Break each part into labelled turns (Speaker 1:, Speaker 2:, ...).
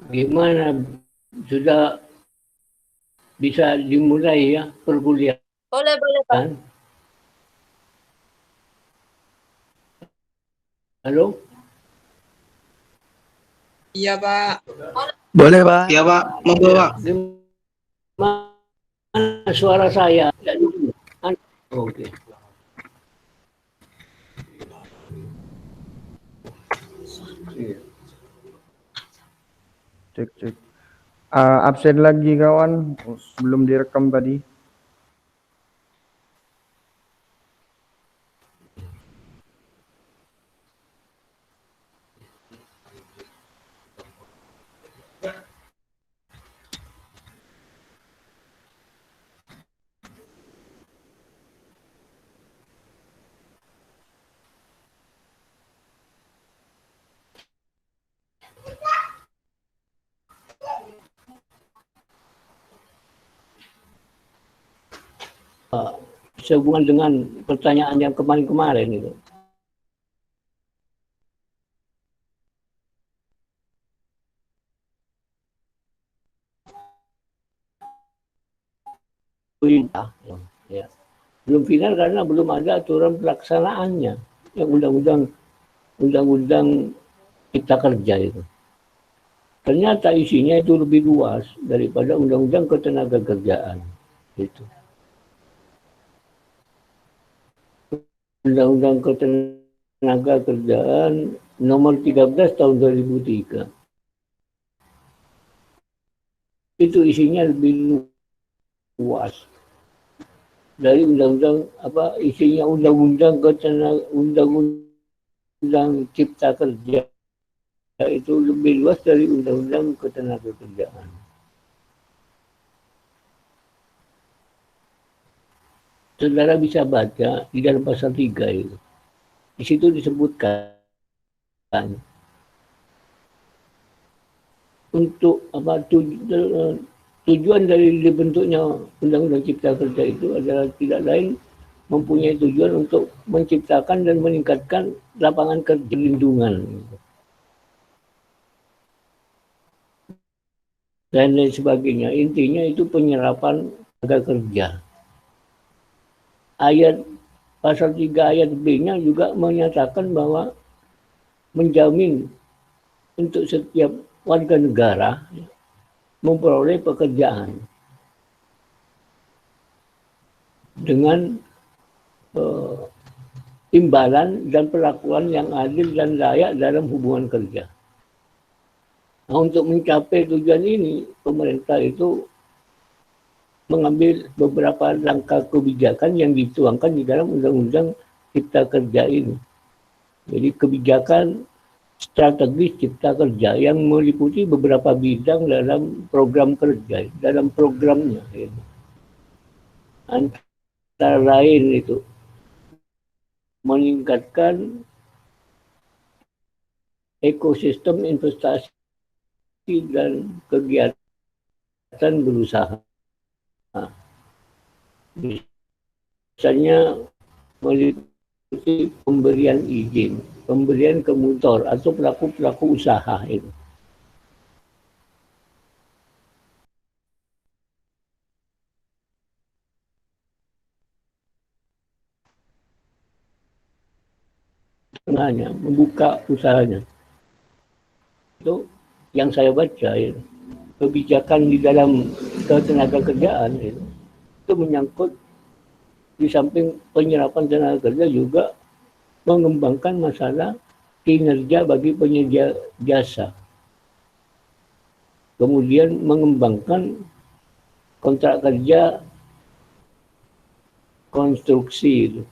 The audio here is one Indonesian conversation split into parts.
Speaker 1: Gimana, sudah bisa dimulai ya perkuliahan?
Speaker 2: Boleh Pak.
Speaker 1: Halo?
Speaker 3: Iya Pak.
Speaker 4: Boleh Pak.
Speaker 3: Iya Pak, monggo Pak.
Speaker 1: Gimana suara saya? Oke.
Speaker 4: Cek. Absen lagi kawan, belum direkam tadi.
Speaker 1: Sehubungan dengan pertanyaan yang kemarin itu. Ya. Belum final karena belum ada aturan pelaksanaannya yang undang-undang Cipta Kerja itu. Ternyata isinya itu lebih luas daripada undang-undang ketenagakerjaan. Gitu. Undang-undang Ketenagakerjaan nomor 13 tahun 2003. Itu isinya lebih luas dari undang-undang isinya undang-undang Cipta Kerja itu lebih luas dari undang-undang Ketenagakerjaan. Saudara bisa baca di dalam pasal 3 itu. Di situ disebutkan untuk tujuan dari dibentuknya Undang-Undang Cipta Kerja itu adalah tidak lain mempunyai tujuan untuk menciptakan dan meningkatkan lapangan kerja perlindungan dan lain sebagainya. Intinya itu penyerapan tenaga kerja. Ayat pasal 3 ayat B-nya juga menyatakan bahwa menjamin untuk setiap warga negara memperoleh pekerjaan dengan imbalan dan perlakuan yang adil dan layak dalam hubungan kerja. Nah, untuk mencapai tujuan ini, pemerintah itu mengambil beberapa langkah kebijakan yang dituangkan di dalam Undang-Undang Cipta Kerja ini. Jadi kebijakan strategis Cipta Kerja yang meliputi beberapa bidang dalam program kerja, dalam programnya. Antara lain itu meningkatkan ekosistem investasi dan kegiatan berusaha. Misalnya meliputi pemberian izin, pemberian ke motor atau pelaku-pelaku usaha itu. Tengahnya membuka usahanya. Itu yang saya baca itu. Kebijakan di dalam ketenagakerjaan itu menyangkut di samping penyerapan tenaga kerja juga mengembangkan masalah kinerja bagi penyedia jasa. Kemudian mengembangkan kontrak kerja konstruksi itu.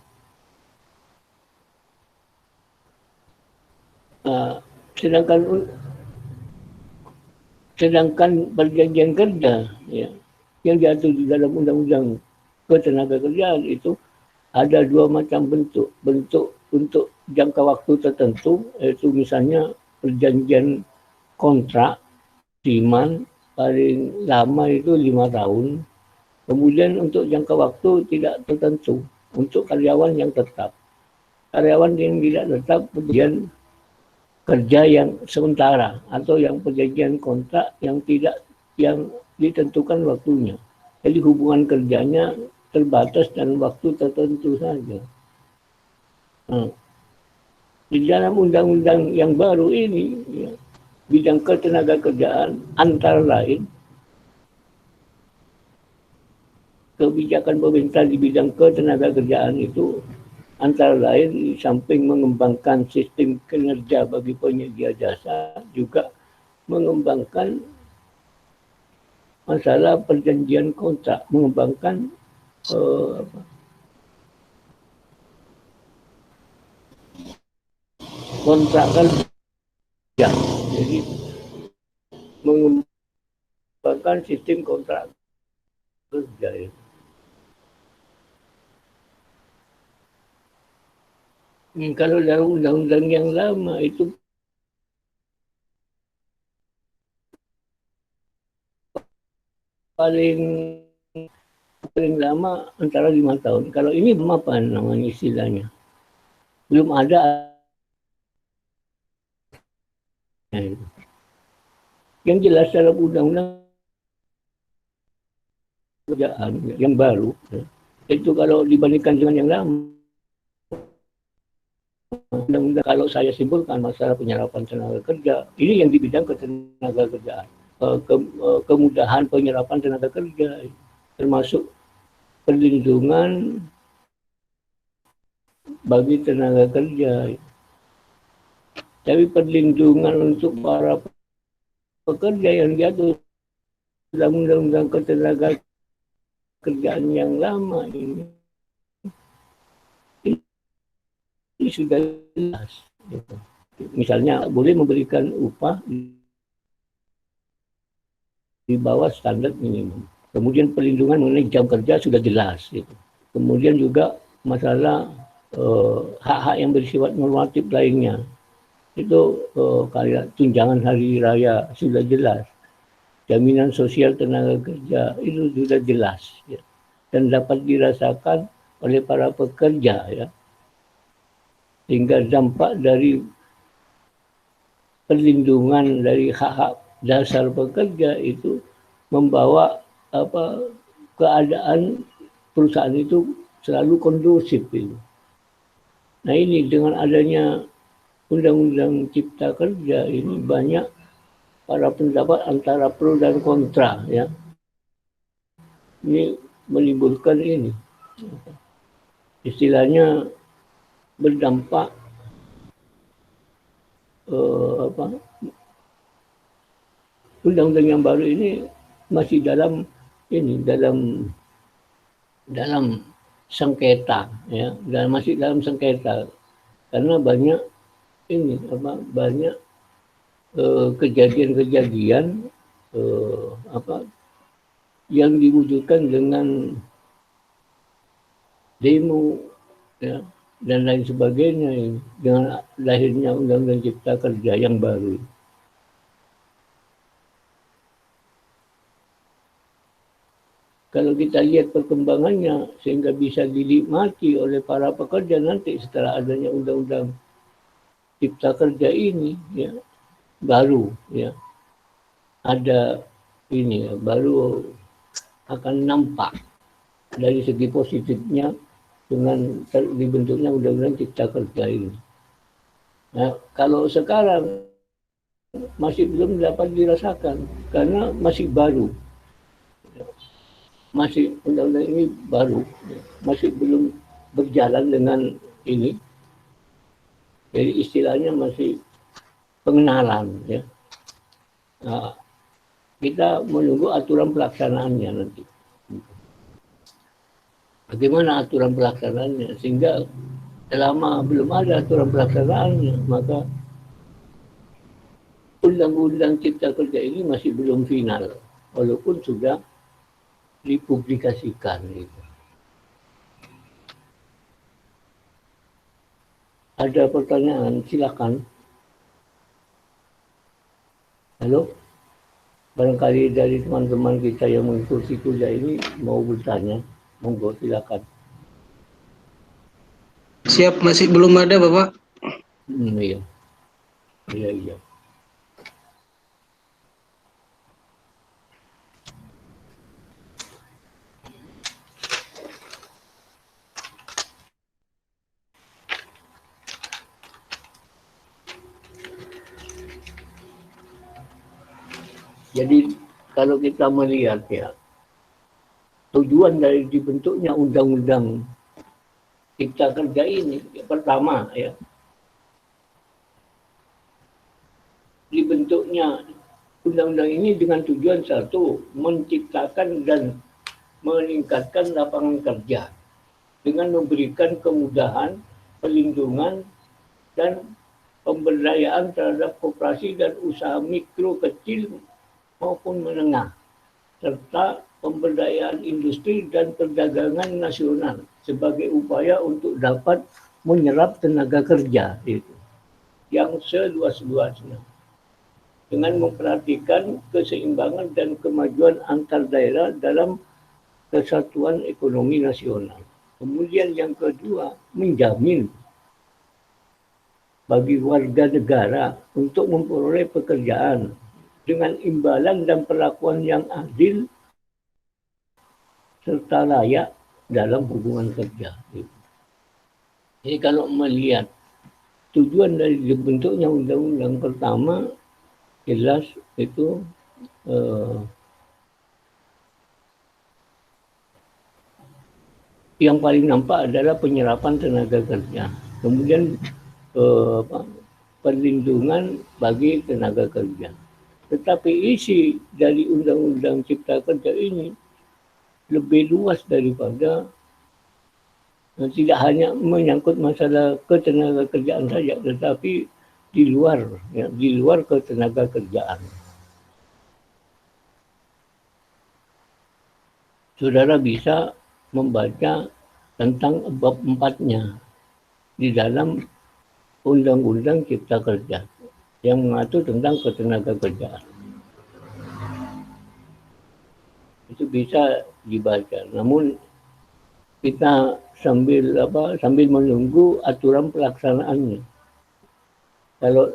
Speaker 1: Sedangkan perjanjian kerja ya, yang diatur di dalam Undang-Undang Ketenagakerjaan itu ada dua macam bentuk. Bentuk untuk jangka waktu tertentu, yaitu misalnya perjanjian kontrak siman paling lama itu 5 tahun. Kemudian untuk jangka waktu tidak tertentu untuk karyawan yang tetap. karyawan yang tidak tetap perjanjian kerja yang sementara atau yang perjanjian kontrak yang tidak yang ditentukan waktunya. Jadi hubungan kerjanya terbatas dan waktu tertentu saja. Nah, di dalam undang-undang yang baru ini, ya, bidang ketenagakerjaan antara lain kebijakan pemerintah di bidang ketenagakerjaan itu antara lain di samping mengembangkan sistem kinerja bagi penyedia jasa juga mengembangkan masalah perjanjian kontrak, mengembangkan kontrak kerja. Jadi mengembangkan sistem kontrak kerja. Ya. Kalau dalam undang-undang yang lama itu paling lama antara 5 tahun. Kalau ini belum apa namanya istilahnya. Belum ada. Yang jelas dalam undang-undang kerjaan yang baru, itu kalau dibandingkan dengan yang lama, undang-undang kalau saya simpulkan masalah penyerapan tenaga kerja, ini yang di bidang ketenaga kerjaan, kemudahan penyerapan tenaga kerja, termasuk perlindungan bagi tenaga kerja. Tapi perlindungan untuk para pekerja yang diatur dalam undang-undang ketenaga kerjaan yang lama ini sudah jelas. Misalnya boleh memberikan upah di bawah standar minimum. Kemudian perlindungan mengenai jam kerja sudah jelas. Gitu. Kemudian juga masalah hak-hak yang bersifat normatif lainnya. Itu kayak tunjangan hari raya sudah jelas. Jaminan sosial tenaga kerja itu sudah jelas. Ya. Dan dapat dirasakan oleh para pekerja. Ya. Sehingga dampak dari perlindungan dari hak-hak dasar pekerja itu membawa keadaan perusahaan itu selalu kondusif. Gitu. Nah ini dengan adanya Undang-Undang Cipta Kerja ini banyak para pendapat antara pro dan kontra. Ya. Ini menimbulkan ini. Istilahnya berdampak undang-undang yang baru ini masih dalam sengketa, ya, dan masih dalam sengketa karena banyak kejadian-kejadian yang diwujudkan dengan demo, ya, dan lain sebagainya dengan lahirnya Undang-Undang Cipta Kerja yang baru. Kalau kita lihat perkembangannya sehingga bisa dinikmati oleh para pekerja nanti setelah adanya Undang-Undang Cipta Kerja ini, ya, baru, ya, ada ini, ya, baru akan nampak dari segi positifnya dengan dibentuknya Undang-Undang Cipta Kerja ini. Nah, kalau sekarang masih belum dapat dirasakan karena masih baru. Masih undang-undang ini baru, masih belum berjalan dengan ini. Jadi istilahnya masih pengenalan, ya. Nah, kita menunggu aturan pelaksanaannya nanti. Bagaimana aturan pelaksanaannya? Sehingga selama belum ada aturan pelaksanaannya, maka Undang-Undang Cipta Kerja ini masih belum final, walaupun sudah dipublikasikan. Gitu. Ada pertanyaan, silakan. Halo, barangkali dari teman-teman kita yang mengikuti kuliah ini mau bertanya, monggo silakan.
Speaker 3: Siap, masih belum ada Bapak.
Speaker 1: Iya, iya, iya. Jadi kalau kita melihat ya, tujuan dari dibentuknya undang-undang cipta kerja ini, pertama ya, dibentuknya undang-undang ini dengan tujuan satu, menciptakan dan meningkatkan lapangan kerja dengan memberikan kemudahan, perlindungan, dan pemberdayaan terhadap koperasi dan usaha mikro, kecil maupun menengah, serta pemberdayaan industri dan perdagangan nasional sebagai upaya untuk dapat menyerap tenaga kerja itu yang seluas-luasnya dengan memperhatikan keseimbangan dan kemajuan antar daerah dalam kesatuan ekonomi nasional. Kemudian yang kedua, menjamin bagi warga negara untuk memperoleh pekerjaan dengan imbalan dan perlakuan yang adil serta layak dalam hubungan kerja. Jadi kalau melihat tujuan dari dibentuknya undang-undang, pertama jelas itu yang paling nampak adalah penyerapan tenaga kerja. Kemudian perlindungan bagi tenaga kerja. Tetapi isi dari undang-undang cipta kerja ini lebih luas daripada tidak hanya menyangkut masalah ketenaga kerjaan saja, tetapi di luar, ya, di luar ketenaga kerjaan. Saudara bisa membaca tentang bab 4-nya di dalam Undang-Undang Cipta Kerja yang mengatur tentang ketenaga kerjaan. Itu bisa dibaca. Namun kita sambil menunggu aturan pelaksanaannya. Kalau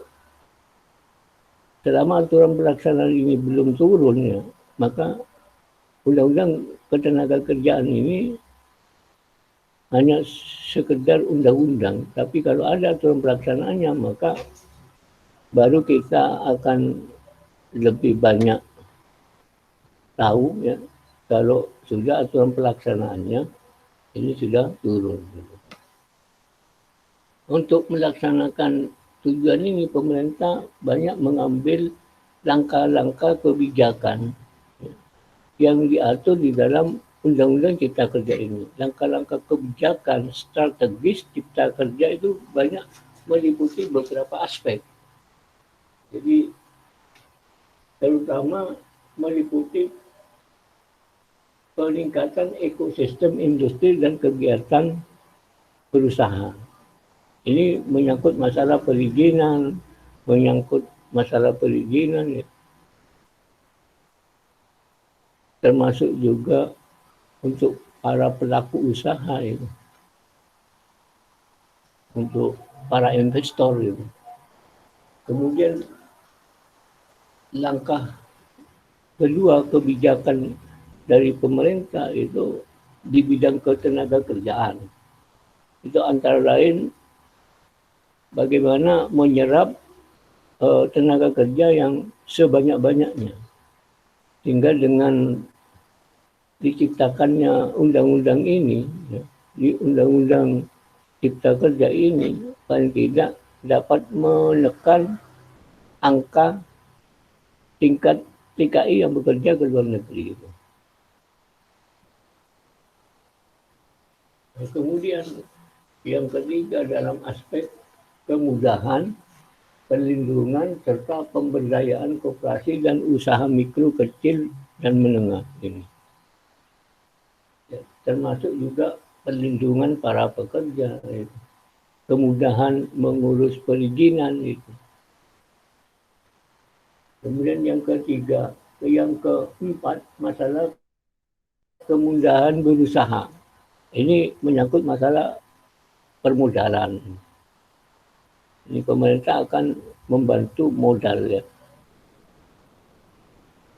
Speaker 1: selama aturan pelaksanaan ini belum turun ya, maka undang-undang ketenaga kerjaan ini hanya sekedar undang-undang, tapi kalau ada aturan pelaksanaannya maka baru kita akan lebih banyak tahu ya kalau sudah aturan pelaksanaannya ini sudah turun. Untuk melaksanakan tujuan ini pemerintah banyak mengambil langkah-langkah kebijakan yang diatur di dalam Undang-Undang Cipta Kerja ini. Langkah-langkah kebijakan strategis Cipta Kerja itu banyak meliputi beberapa aspek. Jadi terutama meliputi peningkatan ekosistem industri dan kegiatan berusaha. Ini menyangkut masalah perizinan, ya. Termasuk juga untuk para pelaku usaha itu, untuk para investor itu. Kemudian langkah kedua kebijakan dari pemerintah itu di bidang ketenaga kerjaan. Itu antara lain bagaimana menyerap tenaga kerja yang sebanyak-banyaknya. Sehingga dengan diciptakannya undang-undang ini, ya, di undang-undang cipta kerja ini paling tidak dapat menekan angka tingkat TKI yang bekerja ke luar negeri itu. Nah, kemudian yang ketiga dalam aspek kemudahan, perlindungan serta pemberdayaan koperasi dan usaha mikro, kecil dan menengah ini. Ya, termasuk juga perlindungan para pekerja, itu. Kemudahan mengurus perizinan itu. Kemudian yang ketiga, yang keempat masalah kemudahan berusaha. Ini menyangkut masalah permodalan. Ini pemerintah akan membantu modal ya,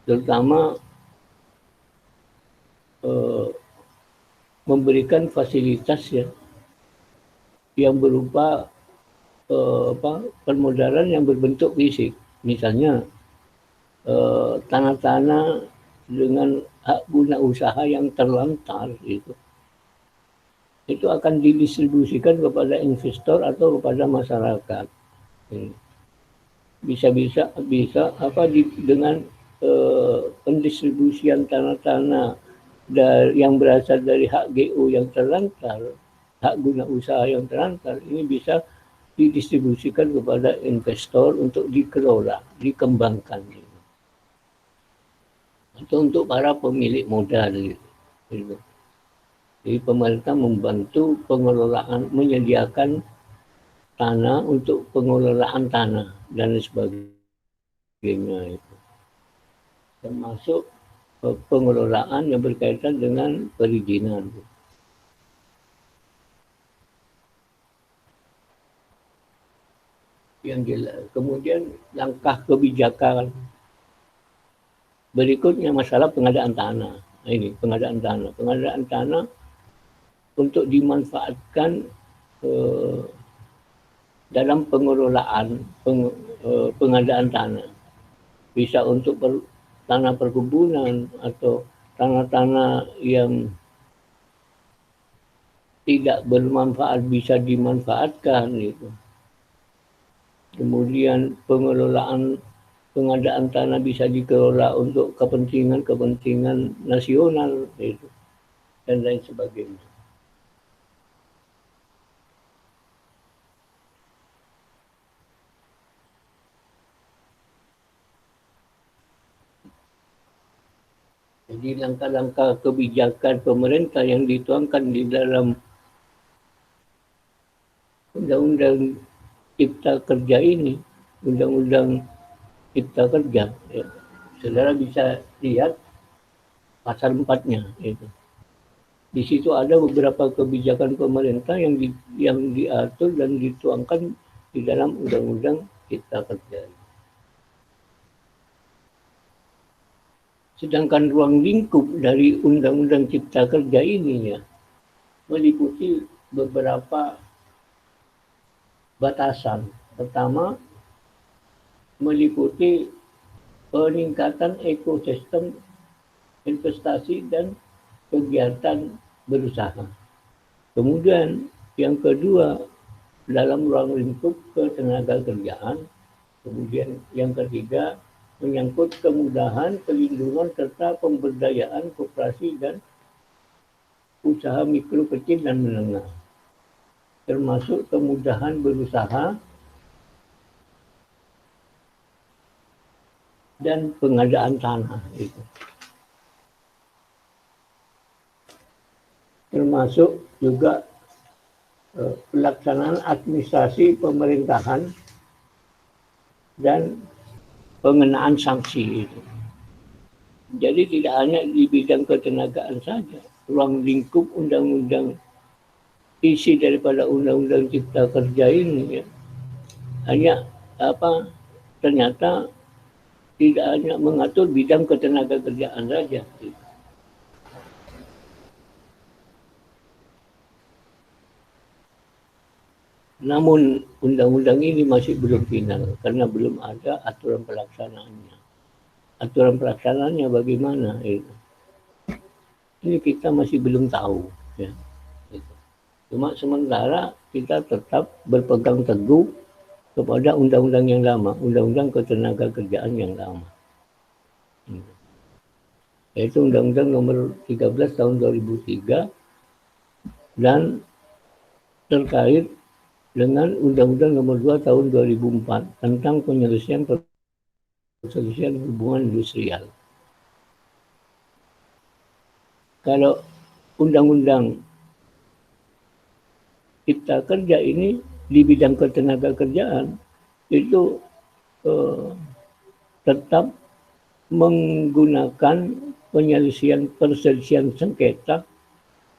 Speaker 1: terutama memberikan fasilitas ya yang berupa permodalan yang berbentuk fisik, misalnya tanah-tanah dengan hak guna usaha yang terlantar itu akan didistribusikan kepada investor atau kepada masyarakat. Bisa dengan pendistribusian tanah-tanah yang berasal dari hak GO yang terlantar, hak guna usaha yang terlantar, ini bisa didistribusikan kepada investor untuk dikelola, dikembangkan. Atau untuk para pemilik modal. Jadi pemerintah membantu pengelolaan, menyediakan tanah untuk pengelolaan tanah dan sebagainya. Termasuk pengelolaan yang berkaitan dengan perizinan. Yang jelas. Kemudian langkah kebijakan berikutnya masalah pengadaan tanah. Ini pengadaan tanah. Pengadaan tanah untuk dimanfaatkan dalam pengelolaan pengadaan tanah. Bisa untuk tanah perkebunan atau tanah-tanah yang tidak bermanfaat bisa dimanfaatkan gitu. Kemudian pengelolaan pengadaan tanah bisa dikelola untuk kepentingan nasional gitu, dan lain sebagainya. Jadi langkah-langkah kebijakan pemerintah yang dituangkan di dalam Undang-Undang Cipta Kerja ini, Undang-Undang Cipta Kerja, ya. Saudara bisa lihat pasal 4-nya itu. Di situ ada beberapa kebijakan pemerintah yang diatur dan dituangkan di dalam Undang-Undang Cipta Kerja. Sedangkan ruang lingkup dari Undang-Undang Cipta Kerja ini ya meliputi beberapa batasan. Pertama, meliputi peningkatan ekosistem investasi dan kegiatan berusaha. Kemudian yang kedua, dalam ruang lingkup ketenaga kerjaan. Kemudian yang ketiga, menyangkut kemudahan, pelindungan, serta pemberdayaan koperasi dan usaha mikro, kecil, dan menengah. Termasuk kemudahan berusaha dan pengadaan tanah. Itu. Termasuk juga pelaksanaan administrasi pemerintahan dan pengenaan sanksi itu. Jadi tidak hanya di bidang ketenagaan saja, ruang lingkup undang-undang isi daripada Undang-Undang Cipta Kerja ini ya, hanya ternyata tidak hanya mengatur bidang ketenaga kerjaan saja. Namun undang-undang ini masih belum final karena belum ada aturan pelaksanaannya. Aturan pelaksanaannya bagaimana? Ini kita masih belum tahu. Ya. Cuma sementara kita tetap berpegang teguh kepada undang-undang yang lama, Undang-Undang Ketenaga Kerjaan yang lama. Yaitu Undang-Undang Nomor 13 Tahun 2003 dan terkait dengan Undang-Undang Nomor 2 Tahun 2004 tentang penyelesaian hubungan industrial. Kalau Undang-Undang Cipta Kerja ini di bidang ketenaga kerjaan itu tetap menggunakan perselisihan sengketa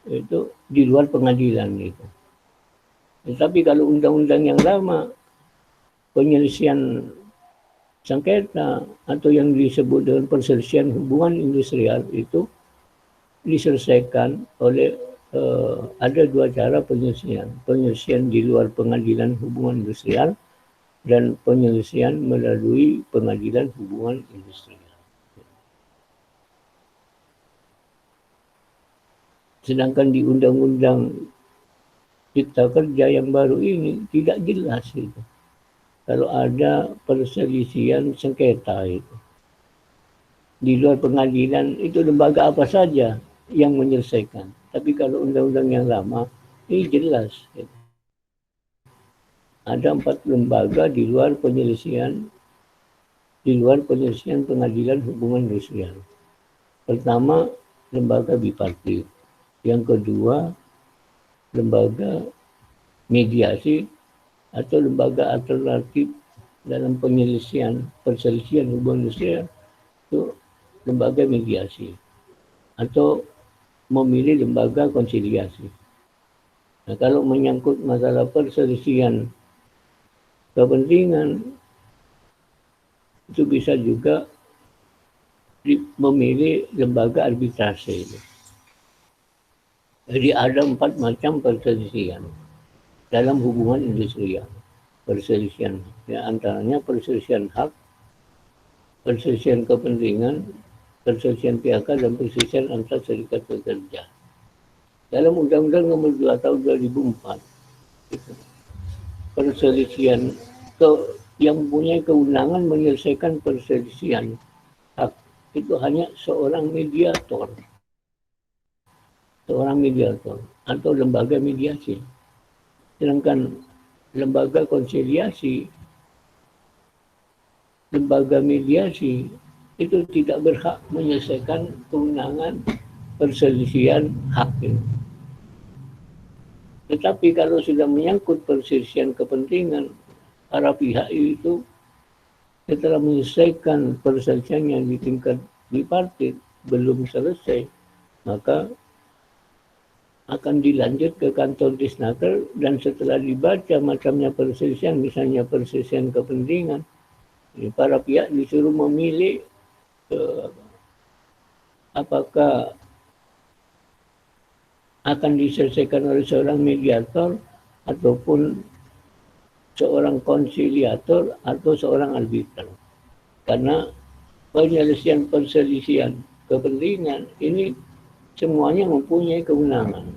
Speaker 1: itu di luar pengadilan itu. Tetapi kalau undang-undang yang lama, penyelesaian sengketa atau yang disebut dengan perselisihan hubungan industrial itu diselesaikan oleh ada dua cara penyelesaian. Penyelesaian di luar pengadilan hubungan industrial dan penyelesaian melalui pengadilan hubungan industrial. Sedangkan di undang-undang Cipta Kerja yang baru ini tidak jelas itu. Kalau ada perselisihan sengketa itu. Di luar pengadilan itu lembaga apa saja yang menyelesaikan. Tapi kalau undang-undang yang lama, ini jelas. Ada 4 lembaga di luar penyelesaian pengadilan hubungan industrial. Pertama, lembaga bipartit. Yang kedua, lembaga mediasi atau lembaga alternatif dalam perselisihan hubungan industrial itu lembaga mediasi atau memilih lembaga konsiliasi. Nah, kalau menyangkut masalah perselisihan kepentingan itu bisa juga memilih lembaga arbitrase. Jadi ada 4 macam perselisihan dalam hubungan industrial. Perselisihan, ya, antaranya perselisihan hak, perselisihan kepentingan, perselisihan PHK dan perselisihan antar serikat pekerja. Dalam Undang-Undang Nomor 2 Tahun 2004, perselisihan yang mempunyai kewenangan menyelesaikan perselisihan hak itu hanya seorang mediator atau lembaga mediasi. Sedangkan lembaga mediasi itu tidak berhak menyelesaikan kewenangan perselisihan hak ini. Tetapi kalau sudah menyangkut perselisihan kepentingan, para pihak itu setelah menyelesaikan perselisihan yang di tingkat bipartit belum selesai, maka akan dilanjut ke kantor Disnaker dan setelah dibaca macamnya perselisihan, misalnya perselisihan kepentingan, para pihak disuruh memilih apakah akan diselesaikan oleh seorang mediator ataupun seorang konsiliator atau seorang arbiter. Karena penyelesaian perselisihan kepentingan ini semuanya mempunyai kewenangan.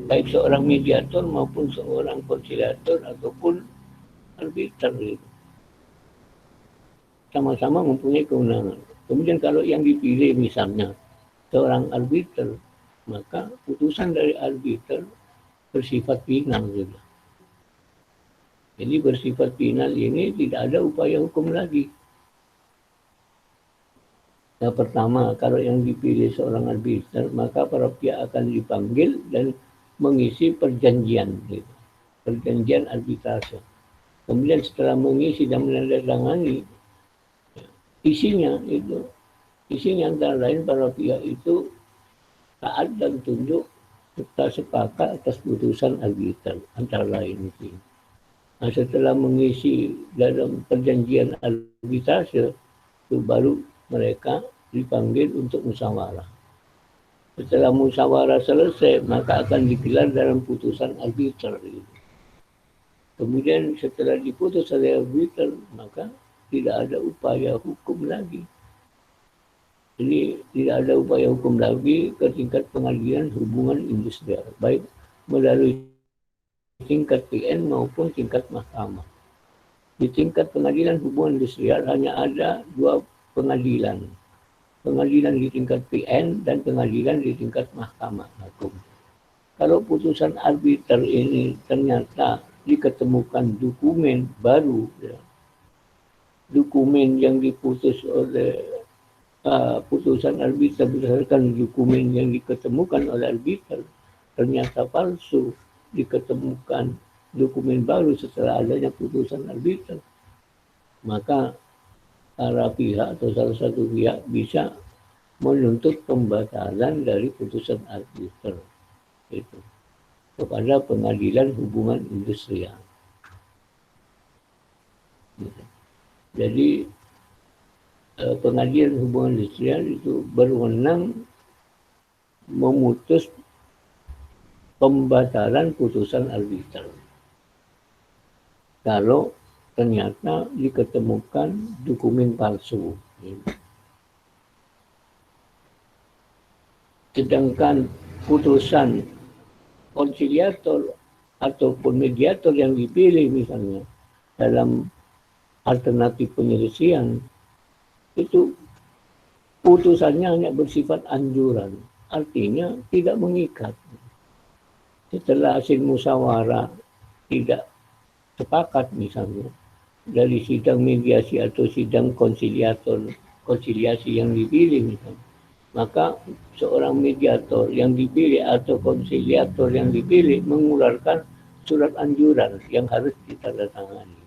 Speaker 1: Baik seorang mediator maupun seorang konsiliator ataupun arbiter. Sama-sama mempunyai kewenangan. Kemudian kalau yang dipilih misalnya seorang arbiter, maka putusan dari arbiter bersifat final juga. Jadi bersifat final ini tidak ada upaya hukum lagi. Yang pertama, kalau yang dipilih seorang arbiter, maka para pihak akan dipanggil dan mengisi perjanjian, perjanjian arbitrase. Kemudian setelah mengisi dan menandatangani, isinya antara lain para pihak itu taat dan tunduk serta sepakat atas putusan arbiter antara lain itu. Nah, setelah mengisi dalam perjanjian arbitrase itu baru mereka dipanggil untuk musyawarah. Setelah musyawarah selesai, maka akan digelar dalam putusan arbiter. Kemudian setelah diputus oleh arbiter, maka tidak ada upaya hukum lagi. Jadi tidak ada upaya hukum lagi ke tingkat pengadilan hubungan industrial, baik melalui tingkat PN maupun tingkat mahkamah. Di tingkat pengadilan hubungan industrial hanya ada 2 pengadilan. Pengadilan di tingkat PN dan pengadilan di tingkat mahkamah agung. Kalau putusan arbiter ini ternyata diketemukan dokumen baru, ya, dokumen yang diputus oleh putusan arbiter berdasarkan dokumen yang diketemukan oleh arbiter ternyata palsu, diketemukan dokumen baru setelah adanya putusan arbiter, maka para pihak atau salah satu pihak bisa menuntut pembatalan dari putusan arbiter. Itu. kepada pengadilan hubungan industrial. Jadi pengadilan hubungan industrial itu berwenang memutus pembatalan putusan arbiter. Kalau ternyata diketemukan dokumen palsu. Sedangkan putusan konsiliator ataupun mediator yang dipilih misalnya dalam alternatif penyelesaian itu putusannya hanya bersifat anjuran, artinya tidak mengikat. Setelah hasil musyawarah tidak sepakat misalnya dari sidang mediasi atau sidang konsiliasi yang dipilih misalnya, maka seorang mediator yang dipilih atau konsiliator yang dipilih mengeluarkan surat anjuran yang harus ditandatangani.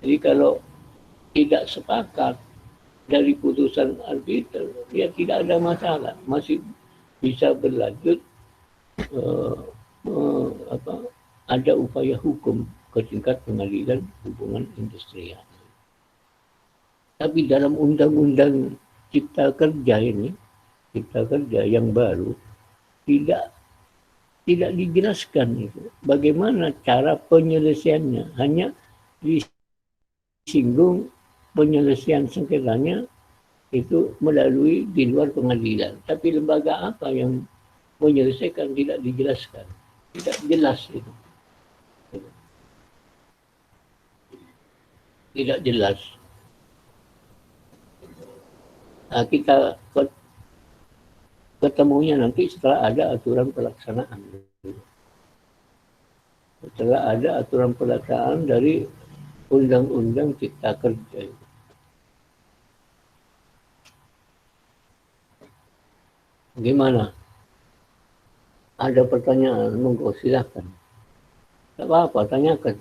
Speaker 1: Jadi kalau tidak sepakat dari putusan arbiter, ya tidak ada masalah, masih bisa berlanjut ada upaya hukum ke tingkat pengadilan hubungan industrial. Tapi dalam undang-undang Cipta Kerja ini, Cipta Kerja yang baru, tidak dijelaskan itu bagaimana cara penyelesaiannya, hanya disinggung penyelesaian sengketanya itu melalui di luar pengadilan. Tapi lembaga apa yang menyelesaikan tidak dijelaskan, tidak jelas itu, tidak jelas. Nah, kita ketemunya nanti setelah ada aturan pelaksanaan. Setelah ada aturan pelaksanaan dari Undang-Undang Cipta Kerja. Gimana? Ada pertanyaan? Monggo silakan. Tak apa-apa, tanyakan.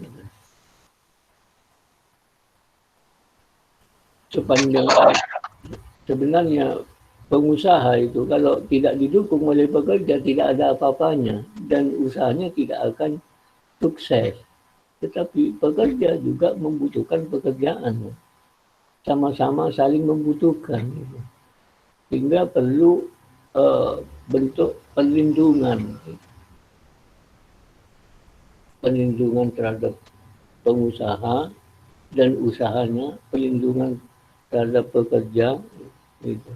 Speaker 1: Sebenarnya pengusaha itu kalau tidak didukung oleh pekerja tidak ada apa-apanya dan usahanya tidak akan sukses. Tetapi pekerja juga membutuhkan pekerjaan, sama-sama saling membutuhkan, sehingga perlu bentuk perlindungan terhadap pengusaha dan usahanya, perlindungan terhadap pekerja. Gitu.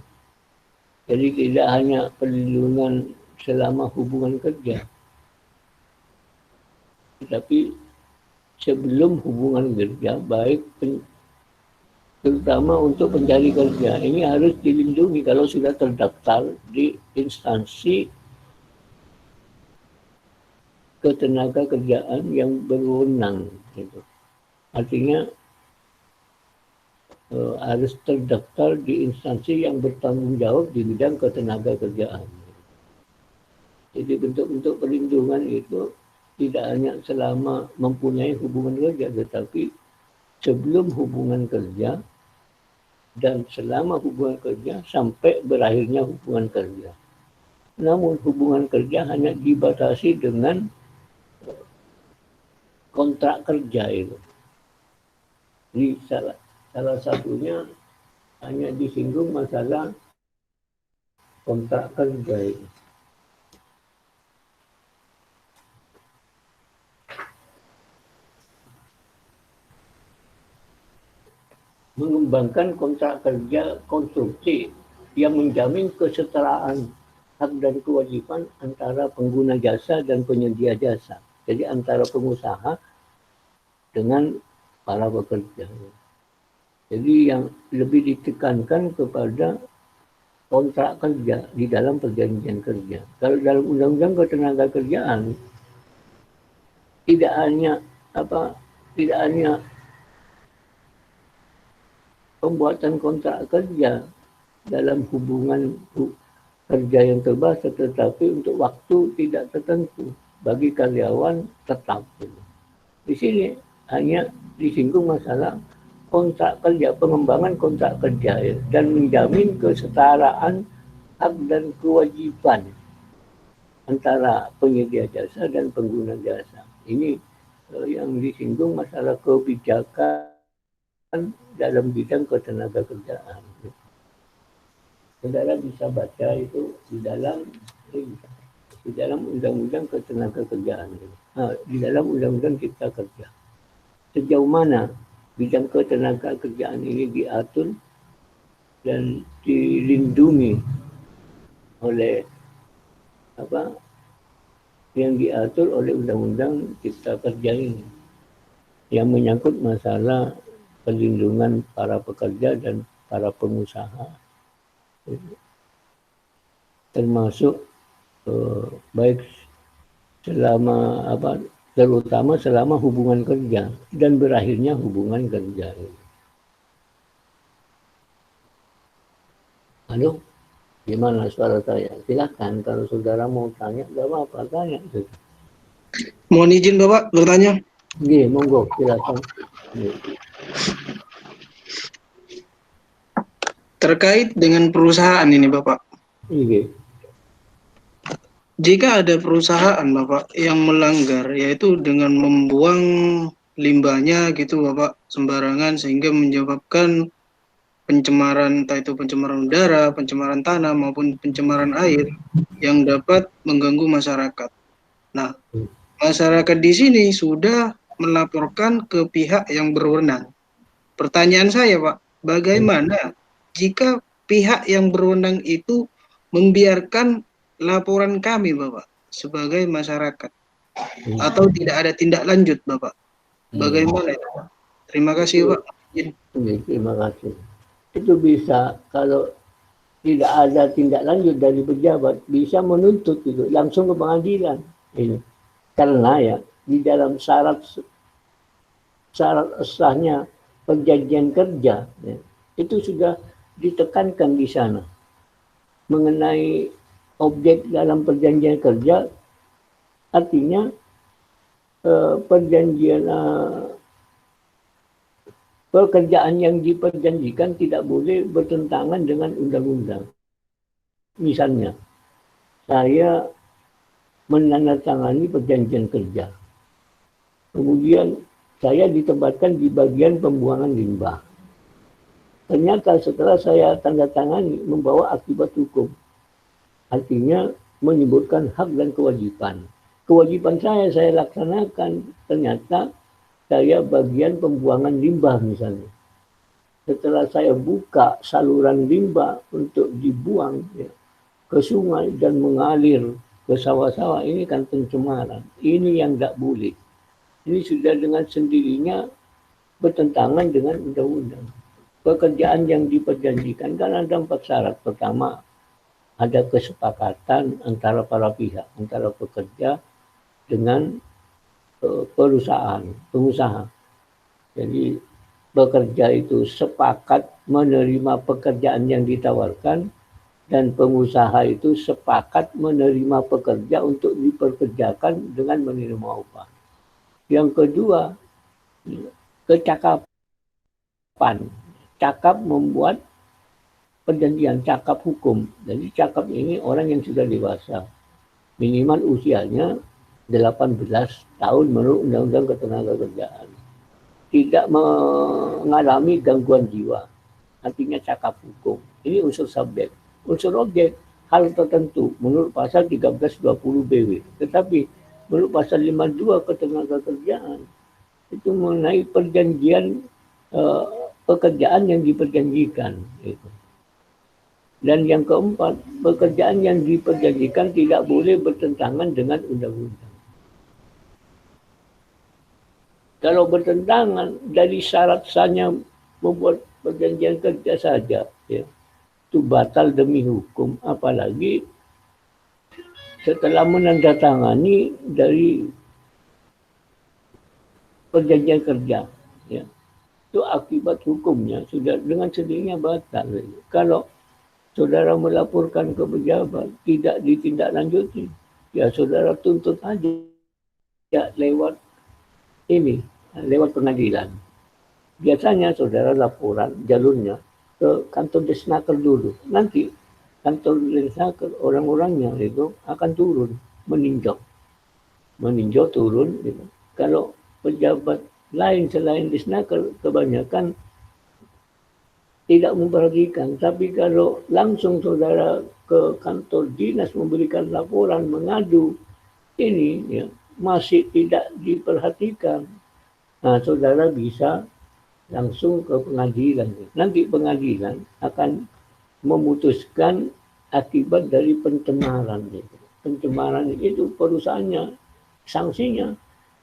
Speaker 1: Jadi tidak hanya perlindungan selama hubungan kerja, tetapi sebelum hubungan kerja, baik terutama untuk pencari kerja, ini harus dilindungi kalau sudah terdaftar di instansi ketenaga kerjaan yang berwenang. Gitu. Artinya harus terdaftar di instansi yang bertanggung jawab di bidang ketenaga kerjaan. Jadi bentuk-bentuk perlindungan itu tidak hanya selama mempunyai hubungan kerja, tetapi sebelum hubungan kerja dan selama hubungan kerja sampai berakhirnya hubungan kerja. Namun hubungan kerja hanya dibatasi dengan kontrak kerja itu. Jadi salah satunya hanya disinggung masalah kontrak kerja itu. Mengembangkan kontrak kerja konstruksi yang menjamin kesetaraan hak dan kewajiban antara pengguna jasa dan penyedia jasa. Jadi antara pengusaha dengan para pekerja. Jadi yang lebih ditekankan kepada kontrak kerja di dalam perjanjian kerja. Kalau dalam undang-undang ketenagakerjaan tidak hanya pembuatan kontrak kerja dalam hubungan kerja yang terbatas, tetapi untuk waktu tidak tertentu bagi karyawan tetap. Di sini hanya disinggung masalah kontrak kerja, pengembangan kontrak kerja dan menjamin kesetaraan hak dan kewajiban antara penyedia jasa dan pengguna jasa. Ini yang disinggung masalah kebijakan dalam bidang ketenagakerjaan. Saudara bisa baca itu di dalam undang-undang ketenagakerjaan. Di dalam undang-undang Cipta Kerja. Sejauh mana bidang ketenagakerjaan ini diatur dan dilindungi oleh yang diatur oleh Undang-Undang Cipta Kerja ini, yang menyangkut masalah perlindungan para pekerja dan para pengusaha, termasuk baik selama terutama selama hubungan kerja dan berakhirnya hubungan kerja. Halo, gimana suara saya? Silakan kalau saudara mau tanya, nggak apa-apa, tanya.
Speaker 3: Mohon izin Bapak bertanya.
Speaker 1: Iya, monggo, silakan.
Speaker 3: Terkait dengan perusahaan ini Bapak.
Speaker 1: Iya.
Speaker 3: Jika ada perusahaan Bapak yang melanggar, yaitu dengan membuang limbahnya gitu Bapak sembarangan sehingga menyebabkan pencemaran, entah itu pencemaran udara, pencemaran tanah maupun pencemaran air yang dapat mengganggu masyarakat. Nah, masyarakat di sini sudah melaporkan ke pihak yang berwenang. Pertanyaan saya Pak, bagaimana jika pihak yang berwenang itu membiarkan laporan kami Bapak sebagai masyarakat atau tidak ada tindak lanjut Bapak? Bagaimana itu Pak? Terima kasih Pak.
Speaker 1: Terima kasih. Itu bisa kalau tidak ada tindak lanjut dari pejabat, bisa menuntut itu langsung ke pengadilan. Ini karena ya di dalam syarat sahnya perjanjian kerja ya, itu sudah ditekankan di sana mengenai objek dalam perjanjian kerja, artinya perjanjian pekerjaan yang diperjanjikan tidak boleh bertentangan dengan undang-undang. Misalnya, saya menandatangani perjanjian kerja. Kemudian saya ditempatkan di bagian pembuangan limbah. Ternyata setelah saya tanda tangani membawa akibat hukum. Artinya menyebutkan hak dan kewajiban. Kewajiban saya laksanakan, ternyata saya bagian pembuangan limbah misalnya. Setelah saya buka saluran limbah untuk dibuang ya, ke sungai dan mengalir ke sawah-sawah, ini kan pencemaran. Ini yang tidak boleh. Ini sudah dengan sendirinya bertentangan dengan undang-undang. Pekerjaan yang diperjanjikan kan ada 4 syarat. Pertama, ada kesepakatan antara para pihak, antara pekerja dengan perusahaan, pengusaha. Jadi bekerja itu sepakat menerima pekerjaan yang ditawarkan dan pengusaha itu sepakat menerima pekerja untuk diperkerjakan dengan menerima upah. Yang kedua, kecakapan. Cakap membuat perjanjian, cakap hukum. Jadi cakap ini orang yang sudah dewasa. Minimal usianya 18 tahun menurut Undang-Undang Ketenagakerjaan. Tidak mengalami gangguan jiwa. Artinya cakap hukum. Ini unsur subjek. Unsur objek, hal tertentu menurut pasal 1320 BW. Tetapi menurut pasal 52 Ketenagakerjaan itu mengenai perjanjian pekerjaan yang diperjanjikan. Dan yang keempat, pekerjaan yang diperjanjikan tidak boleh bertentangan dengan undang-undang. Kalau bertentangan dari syarat sahnya membuat perjanjian kerja saja, ya, itu batal demi hukum. Apalagi setelah menandatangani dari perjanjian kerja, ya, itu akibat hukumnya sudah dengan sendirinya batal. Kalau saudara melaporkan ke pejabat tidak ditindaklanjuti, ya saudara tuntut aja ya, lewat ini, lewat pengadilan. Biasanya saudara laporan jalurnya ke kantor Desnaker dulu. Nanti kantor Desnaker orang-orangnya itu akan turun meninjau turun gitu. Kalau pejabat lain selain Disnaker kebanyakan tidak memperhatikan, tapi kalau langsung saudara ke kantor dinas memberikan laporan mengadu ini ya, masih tidak diperhatikan, nah saudara bisa langsung ke pengadilan. Nanti pengadilan akan memutuskan akibat dari pencemaran. Pencemaran itu perusahaannya, sanksinya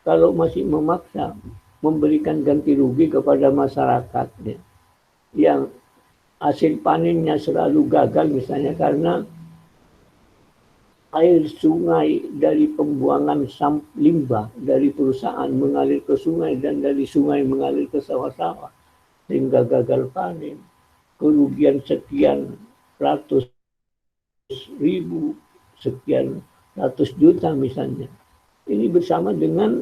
Speaker 1: kalau masih memaksa memberikan ganti rugi kepada masyarakat yang hasil panennya selalu gagal misalnya karena air sungai dari pembuangan limbah dari perusahaan mengalir ke sungai dan dari sungai mengalir ke sawah-sawah sehingga gagal panen, kerugian sekian ratus ribu, sekian ratus juta misalnya. Ini bersama dengan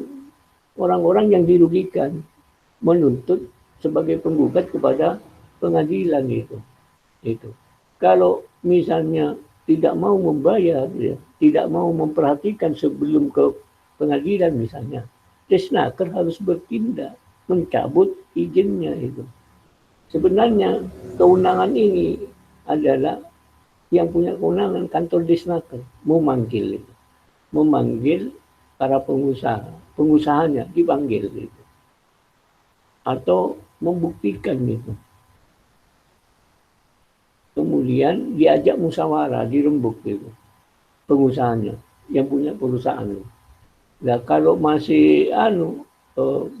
Speaker 1: orang-orang yang dirugikan menuntut sebagai penggugat kepada pengadilan itu. Kalau misalnya tidak mau membayar, ya, tidak mau memperhatikan sebelum ke pengadilan misalnya, Disnaker harus bertindak, mencabut izinnya itu. Sebenarnya kewenangan ini adalah yang punya kewenangan kantor Disnaker memanggil para pengusahanya dipanggil gitu. Atau membuktikan gitu. Kemudian diajak musyawarah, dirembuk gitu. Pengusahanya yang punya perusahaan. Nah, kalau masih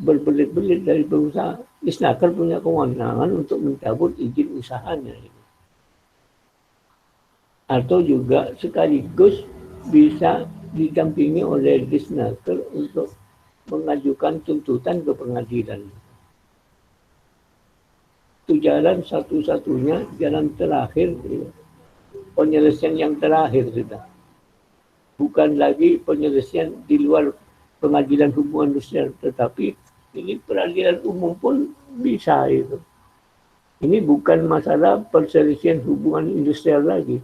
Speaker 1: berbelit-belit dari pengusaha, Disnaker punya kewenangan untuk mencabut izin usahanya. Gitu. Atau juga sekaligus bisa didampingi oleh Disnaker untuk mengajukan tuntutan ke pengadilan. Itu jalan satu-satunya, jalan terakhir, penyelesaian yang terakhir sudah. Bukan lagi penyelesaian di luar pengadilan hubungan industrial, tetapi ini peradilan umum pun bisa itu. Ini bukan masalah perselisihan hubungan industrial lagi,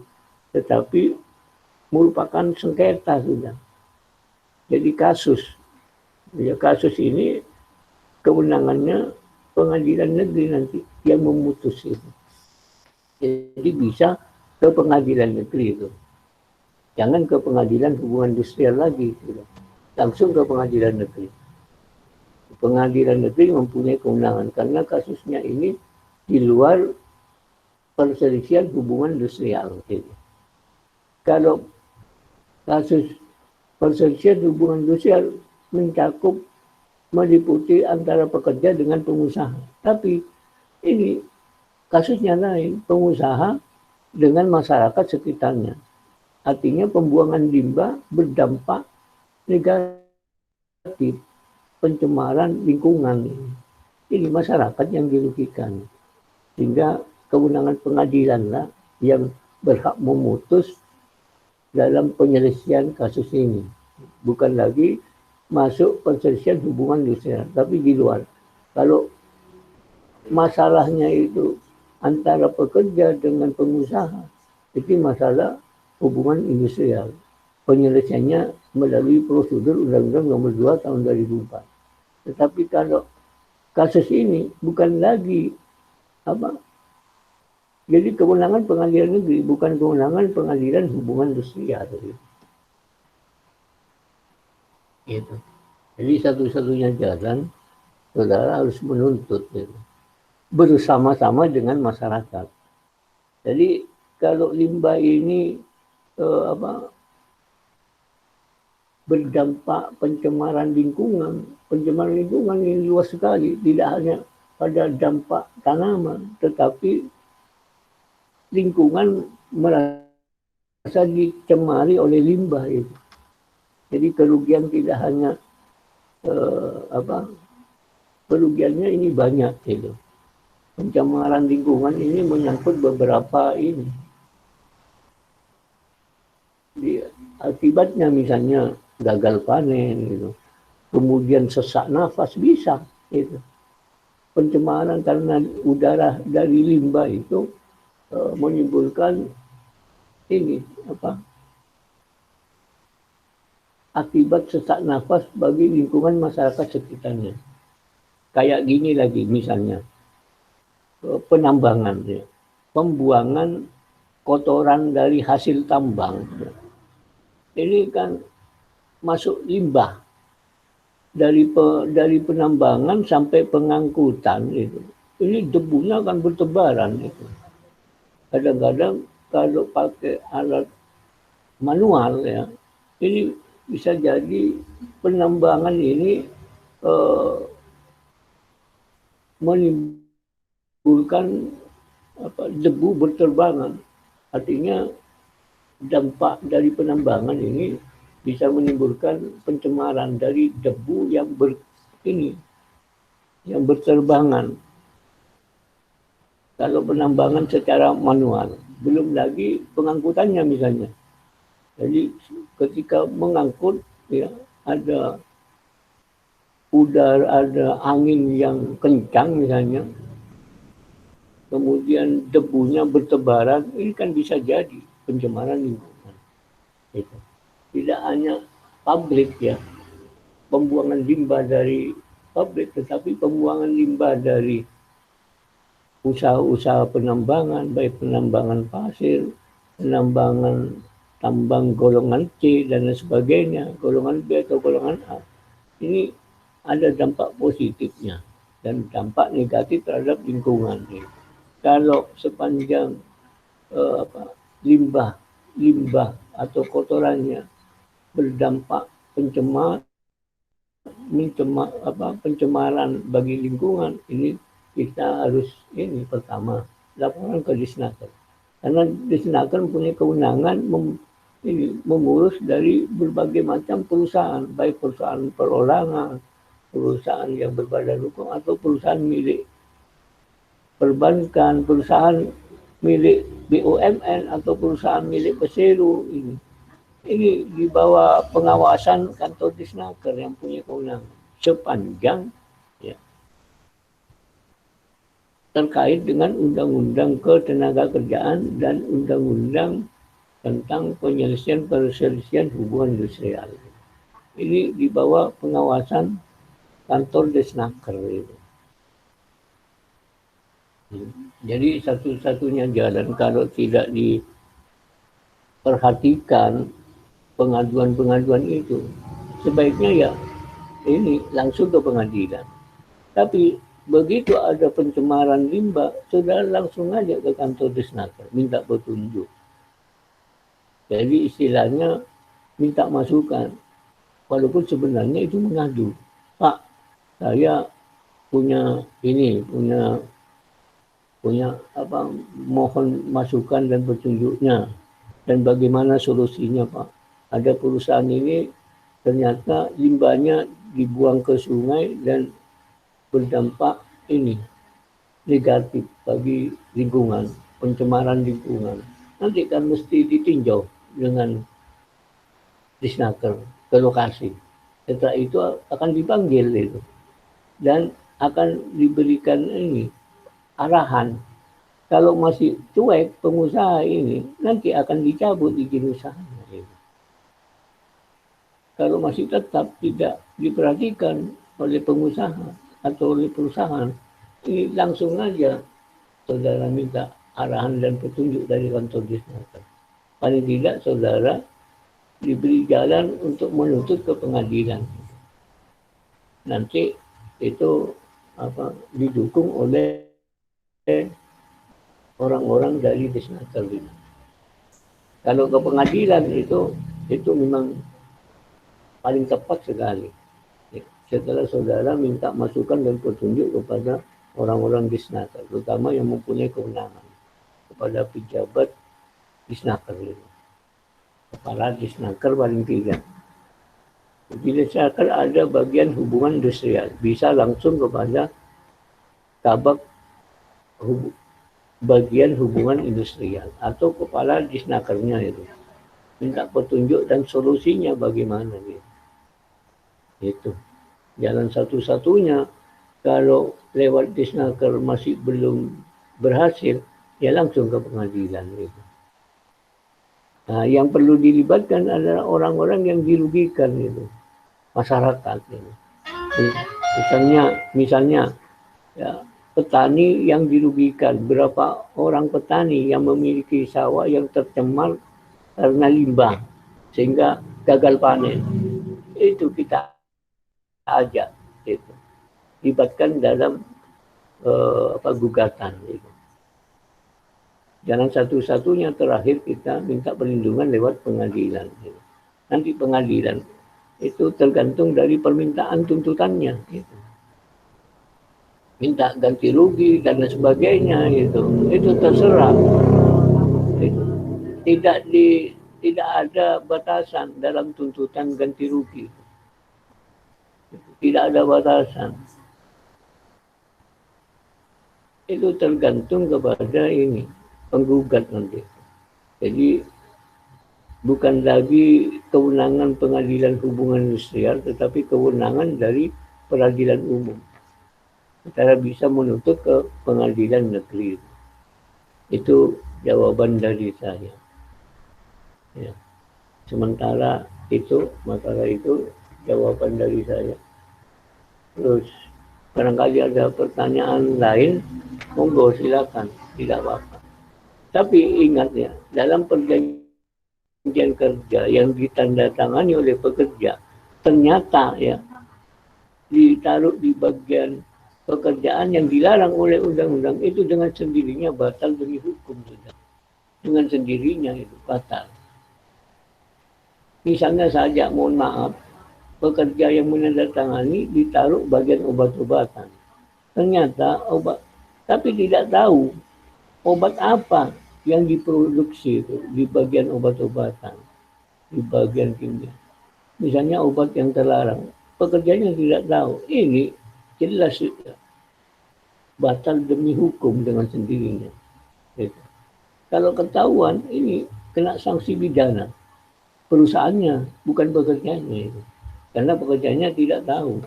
Speaker 1: tetapi merupakan sengketa sudah. Jadi kasus. Ya, kasus ini kewenangannya pengadilan negeri nanti yang memutus itu. Jadi bisa ke pengadilan negeri itu. Jangan ke pengadilan hubungan industrial lagi. Gitu. Langsung ke pengadilan negeri. Pengadilan negeri mempunyai kewenangan karena kasusnya ini di luar perselisihan hubungan industrial. Gitu. Kalau kasus perselisihan hubungan industrial mencakup meliputi antara pekerja dengan pengusaha. Tapi ini kasusnya lain, pengusaha dengan masyarakat sekitarnya. Artinya pembuangan limbah berdampak negatif, pencemaran lingkungan. Ini masyarakat yang dirugikan. Sehingga kewenangan pengadilan lah yang berhak memutus dalam penyelesaian kasus ini. Bukan lagi masuk perselisihan hubungan industrial, tapi di luar. Kalau masalahnya itu antara pekerja dengan pengusaha, itu masalah hubungan industrial. Penyelesaiannya melalui prosedur Undang-Undang Nomor 2 Tahun 2004. Tetapi kalau kasus ini bukan lagi jadi kewenangan pengadilan negeri, bukan kewenangan pengadilan hubungan industrial. Gitu. Jadi satu-satunya jalan saudara harus menuntut bersama-sama dengan masyarakat. Jadi kalau limbah ini berdampak pencemaran lingkungan ini luas sekali, tidak hanya pada dampak tanaman, tetapi lingkungan merasa dicemari oleh limbah itu. Jadi kerugian tidak hanya kerugiannya ini banyak gitu. Pencemaran lingkungan ini menyangkut beberapa ini. Akibatnya misalnya gagal panen gitu. Kemudian sesak nafas bisa gitu. Pencemaran karena udara dari limbah itu menimbulkan ini akibat sesak nafas bagi lingkungan masyarakat sekitarnya. Kayak gini lagi misalnya, penambangan, ya. Pembuangan kotoran dari hasil tambang. Ya. Ini kan masuk limbah dari penambangan sampai pengangkutan itu. Ini debunya akan bertebaran itu. Kadang-kadang kalau pakai alat manual ya, ini bisa jadi penambangan ini menimbulkan debu berterbangan. Artinya dampak dari penambangan ini bisa menimbulkan pencemaran dari debu yang berterbangan. Kalau penambangan secara manual, belum lagi pengangkutannya misalnya. Jadi ketika mengangkut ya ada udara, ada angin yang kencang misalnya, kemudian debunya bertebaran, ini kan bisa jadi pencemaran lingkungan. Itu. Tidak hanya pabrik ya, pembuangan limbah dari pabrik, tetapi pembuangan limbah dari usaha-usaha penambangan, baik penambangan pasir, penambangan tambang golongan C dan lain sebagainya, golongan B atau golongan A. Ini ada dampak positifnya dan dampak negatif terhadap lingkungan. Kalau sepanjang limbah atau kotorannya berdampak pencemaran bagi lingkungan, ini kita harus pertama laporan ke Disnaker. Karena Disnaker punya kewenangan mengurus dari berbagai macam perusahaan, baik perusahaan perorangan, perusahaan yang berbadan hukum atau perusahaan milik perbankan, perusahaan milik BUMN atau perusahaan milik Persero ini. Ini di bawah pengawasan kantor Disnaker yang punya kewenangan sepanjang ya, terkait dengan Undang-Undang Ketenagakerjaan dan Undang-Undang tentang perselisihan hubungan industrial. Ini di bawah pengawasan kantor Disnaker itu. Jadi satu-satunya jalan kalau tidak diperhatikan pengaduan-pengaduan itu, sebaiknya ya ini langsung ke pengadilan. Tapi begitu ada pencemaran limbah, saudara langsung aja ke kantor Disnaker, minta petunjuk. Jadi istilahnya minta masukan. Walaupun sebenarnya itu mengadu. Pak, saya punya mohon masukan dan petunjuknya. Dan bagaimana solusinya, Pak? Ada perusahaan ini ternyata limbahnya dibuang ke sungai dan berdampak negatif bagi lingkungan, pencemaran lingkungan. Nanti kan mesti ditinjau dengan Disnaker ke lokasi. Setelah itu akan dipanggil itu dan akan diberikan arahan. Kalau masih cuek pengusaha ini, nanti akan dicabut izin usahanya. Kalau masih tetap tidak diperhatikan oleh pengusaha atau oleh perusahaan, ini langsung aja saudara minta arahan dan petunjuk dari kantor Disnaker. Paling tidak saudara diberi jalan untuk menuntut ke pengadilan. Nanti itu didukung oleh orang-orang dari Disnaker. Kalau ke pengadilan itu memang paling tepat sekali. Setelah saudara minta masukan dan petunjuk kepada orang-orang Disnaker, terutama yang mempunyai kewenangan, kepada pejabat Disnaker itu. Kepala Disnaker paling tidak. Di Disnaker ada bagian hubungan industrial, bisa langsung kepada kabak bagian hubungan industrial atau kepala Disnakernya itu. Minta petunjuk dan solusinya bagaimana gitu. Itu. Jalan satu-satunya kalau lewat Disnaker masih belum berhasil, ya langsung ke pengadilan gitu. Nah, yang perlu dilibatkan adalah orang-orang yang dirugikan itu, masyarakat. Gitu. Misalnya ya, petani yang dirugikan, berapa orang petani yang memiliki sawah yang tercemar karena limbah sehingga gagal panen. Itu kita ajak, gitu. Libatkan dalam gugatan. Gitu. Jangan satu-satunya terakhir kita minta perlindungan lewat pengadilan. Gitu. Nanti pengadilan itu tergantung dari permintaan tuntutannya. Gitu. Minta ganti rugi dan sebagainya itu terserah. Gitu. Tidak ada batasan dalam tuntutan ganti rugi. Tidak ada batasan. Itu tergantung kepada ini penggugat nanti. Jadi bukan lagi kewenangan pengadilan hubungan industrial, tetapi kewenangan dari peradilan umum. Kita bisa menuntut ke pengadilan negeri. Itu jawaban dari saya. Ya. Sementara itu, masalah itu jawaban dari saya. Terus barangkali ada pertanyaan lain, monggo silakan, tidak apa-apa. Tapi ingat ya, dalam perjanjian kerja yang ditandatangani oleh pekerja, ternyata ya ditaruh di bagian pekerjaan yang dilarang oleh undang-undang itu dengan sendirinya batal demi hukum sudah. Dengan sendirinya itu batal. Misalnya saja, mohon maaf, pekerja yang menandatangani ditaruh bagian obat-obatan. Ternyata obat, tapi tidak tahu obat apa yang diproduksi itu di bagian obat-obatan, di bagian kimia. Misalnya obat yang terlarang, pekerjanya tidak tahu. Ini jelas batal demi hukum dengan sendirinya. Gitu. Kalau ketahuan, ini kena sanksi pidana. Perusahaannya, bukan pekerjanya itu. Karena pekerjanya tidak tahu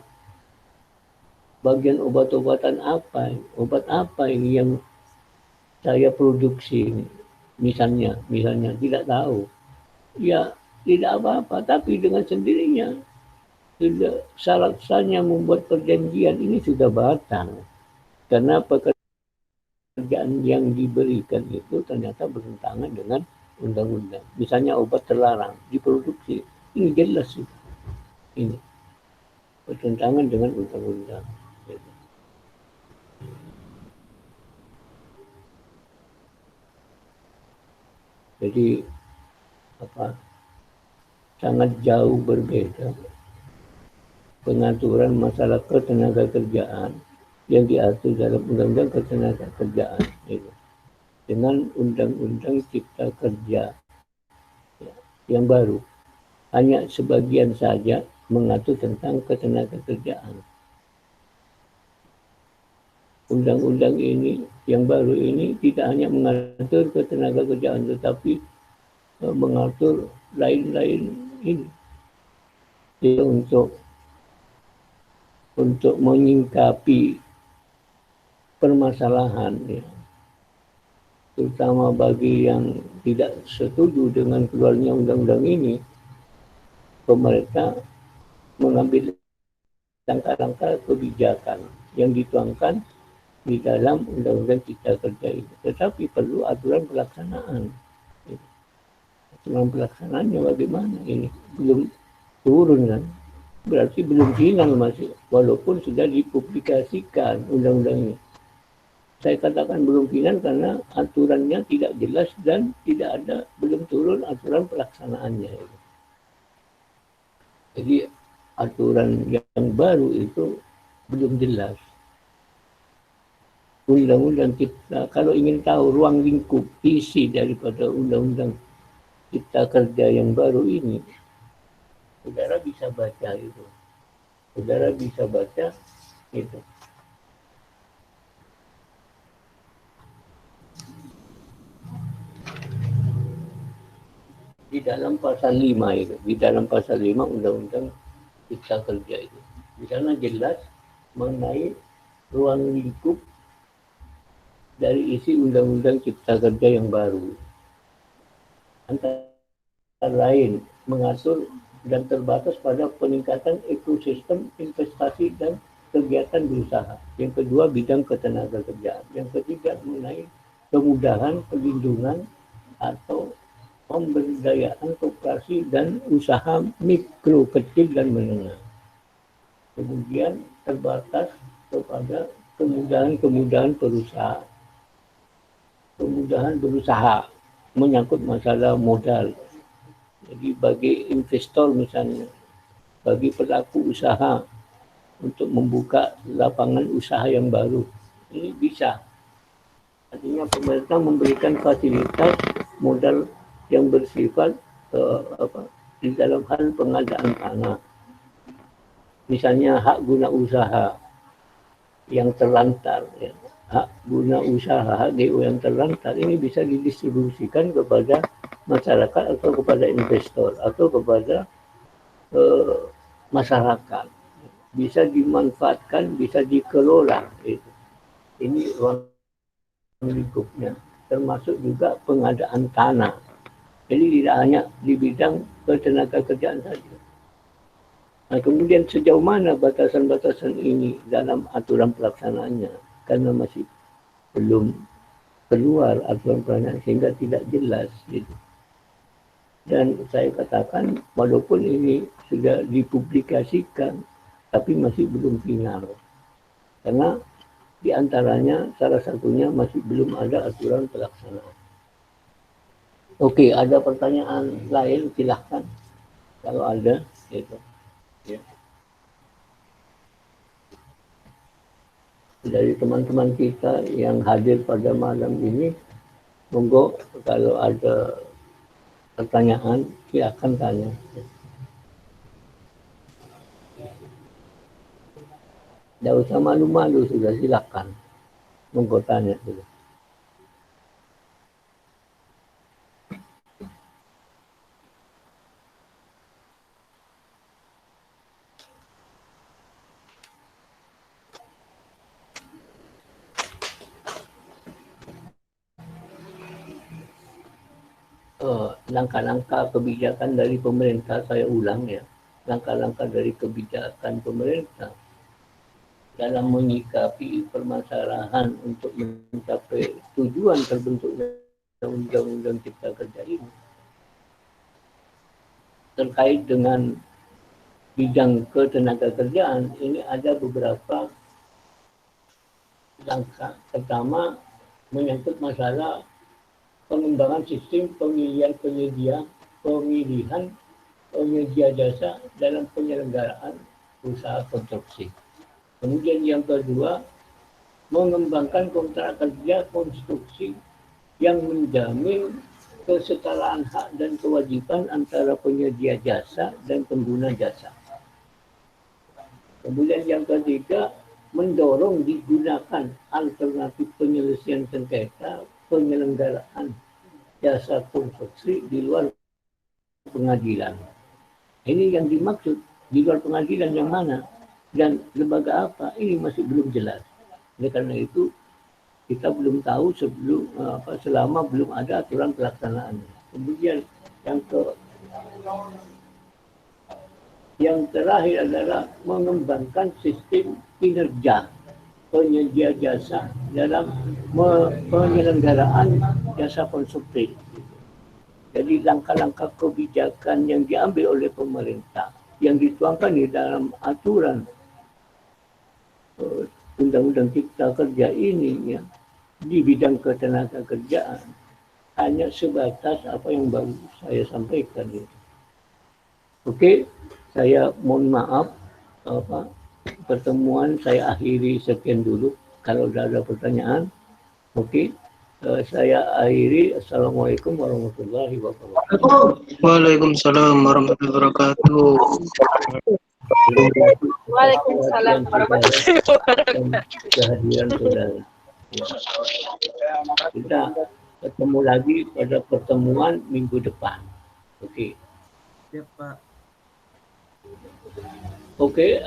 Speaker 1: bagian obat-obatan apa, obat apa ini yang saya produksi ini. Misalnya tidak tahu. Ya tidak apa-apa, tapi dengan sendirinya sudah syarat-syaratnya membuat perjanjian ini sudah batal. Karena pekerjaan yang diberikan itu ternyata bertentangan dengan undang-undang. Misalnya obat terlarang diproduksi, ini jelas ini bertentangan dengan undang-undang. Jadi sangat jauh berbeda pengaturan masalah ketenaga kerjaan yang diatur dalam undang-undang ketenaga kerjaan dengan undang-undang cipta kerja yang baru. Hanya sebagian saja mengatur tentang ketenaga kerjaan. Undang-undang ini yang baru ini tidak hanya mengatur ketenaga kerjaan, tetapi mengatur lain-lain ini. Jadi untuk menyingkapi permasalahan, ya, terutama bagi yang tidak setuju dengan keluarnya undang-undang ini, pemerintah mengambil langkah-langkah kebijakan yang dituangkan di dalam undang-undang cipta kerja itu. Tetapi perlu aturan pelaksanaan. Aturan pelaksanaannya bagaimana ini? Belum turun kan? Berarti belum final masih. Walaupun sudah dipublikasikan undang-undang ini. Saya katakan belum final karena aturannya tidak jelas dan tidak ada, belum turun aturan pelaksanaannya. Jadi aturan yang baru itu belum jelas. Undang-undang cipta, kalau ingin tahu ruang lingkup isi daripada undang-undang cipta kerja yang baru ini, saudara bisa baca itu. Saudara bisa baca itu. Di dalam pasal 5 itu, di dalam pasal 5 undang-undang cipta kerja itu. Di sana jelas mengenai ruang lingkup dari isi undang-undang cipta kerja yang baru. Antara lain mengatur dan terbatas pada peningkatan ekosistem investasi dan kegiatan berusaha. Yang kedua, bidang ketenagakerjaan. Yang ketiga, mengenai kemudahan perlindungan atau pemberdayaan koperasi dan usaha mikro, kecil, dan menengah. Kemudian terbatas kepada kemudahan berusaha. Kemudahan berusaha menyangkut masalah modal. Jadi bagi investor misalnya, bagi pelaku usaha untuk membuka lapangan usaha yang baru, ini bisa. Artinya pemerintah memberikan fasilitas modal yang bersifat di dalam hal pengadaan tanah. Misalnya hak guna usaha yang terlantar, ya. Hak guna usaha, hak DO yang terlantar ini bisa didistribusikan kepada masyarakat atau kepada investor atau kepada masyarakat. Bisa dimanfaatkan, bisa dikelola. Gitu. Ini ruang lingkupnya, termasuk juga pengadaan tanah. Jadi tidak hanya di bidang ketenagakerjaan saja. Nah, kemudian sejauh mana batasan-batasan ini dalam aturan pelaksanaannya? Karena masih belum keluar aturan pelaksanaan sehingga tidak jelas. Gitu. Dan saya katakan walaupun ini sudah dipublikasikan, tapi masih belum final. Karena di antaranya salah satunya masih belum ada aturan pelaksanaan. Oke, ada pertanyaan lain silahkan kalau ada. Gitu. Ya. Dari teman-teman kita yang hadir pada malam ini, monggo kalau ada pertanyaan silakan tanya. Tidak usah malu-malu, sudah silakan. Monggo tanya dulu. Langkah-langkah kebijakan dari pemerintah, saya ulang ya, langkah-langkah dari kebijakan pemerintah dalam menyikapi permasalahan untuk mencapai tujuan terbentuknya Undang-Undang Cipta Kerja ini terkait dengan bidang ketenagakerjaan. Ini ada beberapa langkah. Pertama, menyangkut masalah pengembangan sistem pemilihan penyedia jasa dalam penyelenggaraan usaha konstruksi. Kemudian yang kedua, mengembangkan kontrak kerja konstruksi yang menjamin kesetaraan hak dan kewajiban antara penyedia jasa dan pengguna jasa. Kemudian yang ketiga, mendorong digunakan alternatif penyelesaian sengketa penyelenggaraan jasa konstruksi di luar pengadilan. Ini yang dimaksud di luar pengadilan yang mana dan lembaga apa, ini masih belum jelas. Oleh karena itu kita belum tahu selama belum ada aturan pelaksanaan. Kemudian yang terakhir adalah mengembangkan sistem kinerja penyedia jasa dalam penyelenggaraan jasa konstruksi. Jadi langkah-langkah kebijakan yang diambil oleh pemerintah yang dituangkan di dalam aturan Undang-Undang Cipta Kerja ini ya, di bidang ketenagakerjaan hanya sebatas apa yang baru saya sampaikan. Oke, saya mohon maaf pertemuan saya akhiri sekian dulu. Kalau ada pertanyaan, oke. Saya akhiri. Assalamualaikum warahmatullahi wabarakatuh.
Speaker 3: Waalaikumsalam warahmatullahi wabarakatuh.
Speaker 2: Waalaikumsalam warahmatullahi wabarakatuh.
Speaker 1: Kehadiran saudara. Kita ketemu lagi pada pertemuan minggu depan. Oke.
Speaker 5: Ya, Pak.
Speaker 1: Oke.